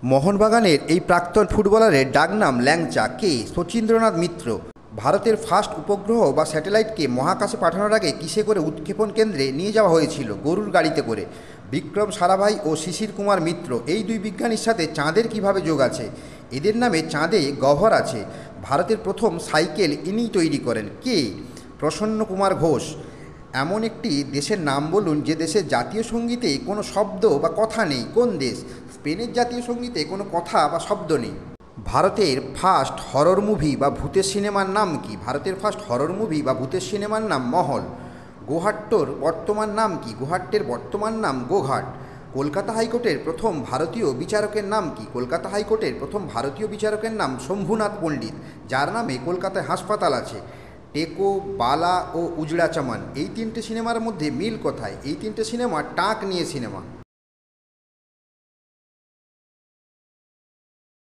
মোহনবাগানের এই প্রাক্তন ফুটবলারের ডাকনাম ল্যাংচা কে? শচীন্দ্রনাথ মিত্র। ভারতের ফার্স্ট উপগ্রহ বা স্যাটেলাইটকে মহাকাশে পাঠানোর আগে কিসে করে উৎক্ষেপণ কেন্দ্রে নিয়ে যাওয়া হয়েছিল? গরুর গাড়িতে করে। বিক্রম সারাভাই ও শিশির কুমার মিত্র এই দুই বিজ্ঞানীর সাথে চাঁদের কিভাবে যোগ আছে? এদের নামে চাঁদে গহ্বর আছে। ভারতের প্রথম সাইকেল ইনি তৈরি করেন। কে? প্রসন্ন কুমার ঘোষ। এমন একটি দেশের নাম বলুন যে দেশের জাতীয় সঙ্গীতে কোনো শব্দ বা কথা নেই। কোন দেশ? স্পেনের জাতীয় সঙ্গীতে কোনো কথা বা শব্দ নেই। ভারতের ফার্স্ট হরর মুভি বা ভূতের সিনেমার নাম কি? ভারতের ফার্স্ট হরর মুভি বা ভূতের সিনেমার নাম মহল। গোহাট্টর বর্তমান নাম কি? গোহাট্টের বর্তমান নাম গোঘাট। কলকাতা হাইকোর্টের প্রথম ভারতীয় বিচারকের নাম কি? কলকাতা হাইকোর্টের প্রথম ভারতীয় বিচারকের নাম শম্ভুনাথ পণ্ডিত, যার নামে কলকাতায় হাসপাতাল আছে। টেকো, বালা ও উজড়া চামান এই তিনটে সিনেমার মধ্যে মিল কোথায়? এই তিনটে সিনেমা টাক নিয়ে সিনেমা।